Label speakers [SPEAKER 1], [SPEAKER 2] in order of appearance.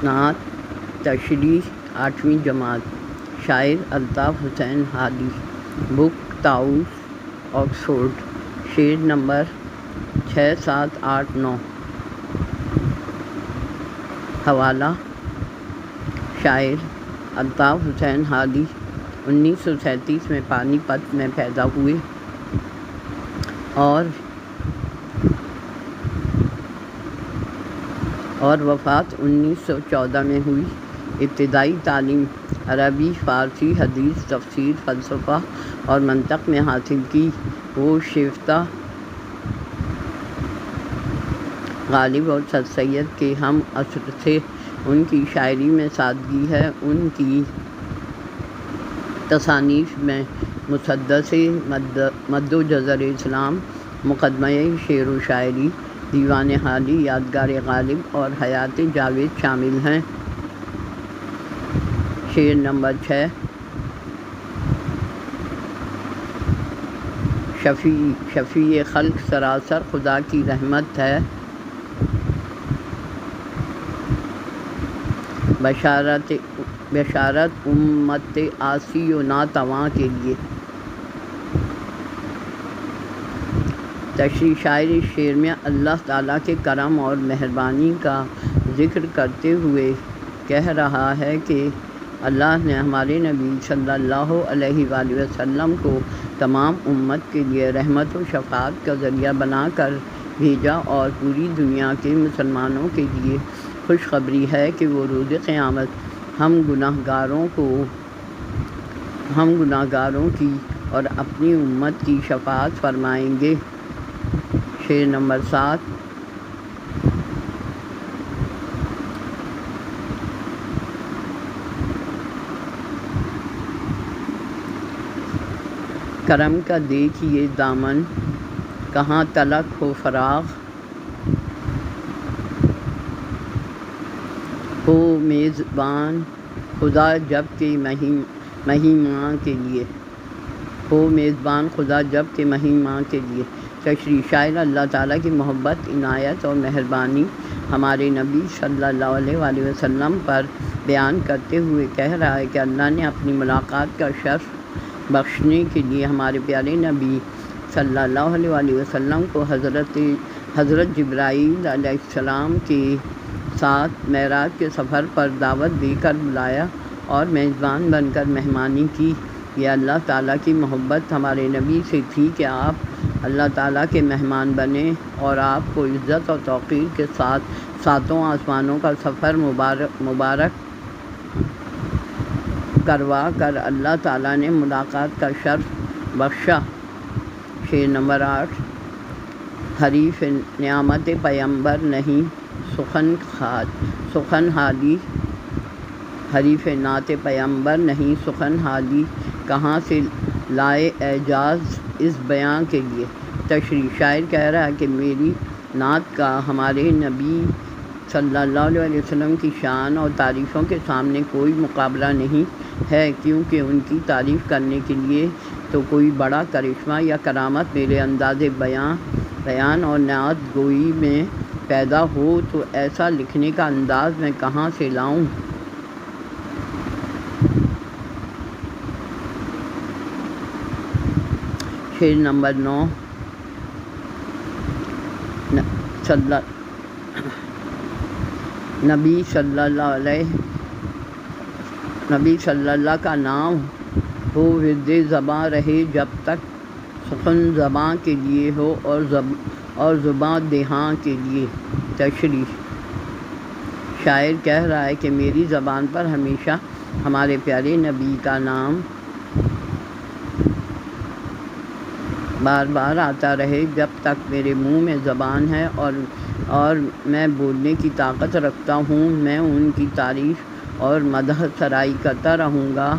[SPEAKER 1] نعت تشریح 8ویں جماعت، شاعر الطاف حسین ہادی، بک طاؤس آکسفورڈ، شعر نمبر 6، 7، 8، 9۔ حوالہ: شاعر الطاف حسین ہادی 1937 میں پانی پت میں پیدا ہوئے اور وفات 1914 میں ہوئی۔ ابتدائی تعلیم عربی، فارسی، حدیث، تفسیر، فلسفہ اور منطق میں حاصل کی۔ وہ شیفتہ غالب اور سر سید کے ہم عصر تھے۔ ان کی شاعری میں سادگی ہے۔ ان کی تصانیف میں مسدسِ مد و جزر اسلام، مقدمۂ شعر و شاعری، دیوان حالی، یادگار غالب اور حیاتِ جاوید شامل ہیں۔ شعر نمبر 6۔ شفیع خلق سراسر خدا کی رحمت ہے، بشارت امت عاصی و ناتواں کے لیے۔ تشریح: شاعر اس شعر میں اللہ تعالیٰ کے کرم اور مہربانی کا ذکر کرتے ہوئے کہہ رہا ہے کہ اللہ نے ہمارے نبی صلی اللہ علیہ وآلہ وسلم کو تمام امت کے لیے رحمت و شفاعت کا ذریعہ بنا کر بھیجا، اور پوری دنیا کے مسلمانوں کے لیے خوشخبری ہے کہ وہ روز قیامت ہم گناہگاروں کی اور اپنی امت کی شفاعت فرمائیں گے۔ شعر نمبر 7۔ کرم کا دیکھیے دامن، کہاں تلک ہو فراغ، ہو میزبان خدا جب کہ مہیماں کے لیے۔ ہو میزبان خدا جب کہ مہیماں کے لیے۔ تشریح: شاعر اللہ تعالیٰ کی محبت، عنایت اور مہربانی ہمارے نبی صلی اللہ علیہ وآلہ وسلم پر بیان کرتے ہوئے کہہ رہا ہے کہ اللہ نے اپنی ملاقات کا شرف بخشنے کے لیے ہمارے پیارے نبی صلی اللہ علیہ وآلہ وسلم کو حضرت جبرائیل علیہ السلام کے ساتھ معراج کے سفر پر دعوت دے کر بلایا اور میزبان بن کر مہمانی کی۔ یہ اللہ تعالیٰ کی محبت ہمارے نبی سے تھی کہ آپ اللہ تعالیٰ کے مہمان بنے اور آپ کو عزت اور توقیر کے ساتھ ساتوں آسمانوں کا سفر مبارک کروا کر اللہ تعالیٰ نے ملاقات کا شرف بخشا۔ شعر نمبر 8۔ حریف نعمت پیمبر نہیں سخن حالی، حریف نعت پیمبر نہیں سخن حالی، کہاں سے لائے اعجاز اس بیاں کے لیے۔ تشریح: شاعر کہہ رہا ہے کہ میری نعت کا ہمارے نبی صلی اللہ علیہ وسلم کی شان اور تعریفوں کے سامنے کوئی مقابلہ نہیں ہے، کیونکہ ان کی تعریف کرنے کے لیے تو کوئی بڑا کرشمہ یا کرامت میرے انداز بیان اور نعت گوئی میں پیدا ہو تو ایسا لکھنے کا انداز میں کہاں سے لاؤں۔ شعر نمبر 9۔ نبی صلی اللہ کا نام ہو ورد زباں رہے جب تک، سخن زباں کے لیے ہو اور زباں دہاں کے لیے۔ تشریح: شاعر کہہ رہا ہے کہ میری زبان پر ہمیشہ ہمارے پیارے نبی کا نام بار بار آتا رہے جب تک میرے منہ میں زبان ہے اور میں بولنے کی طاقت رکھتا ہوں۔ میں ان کی تعریف اور مدح سرائی کرتا رہوں گا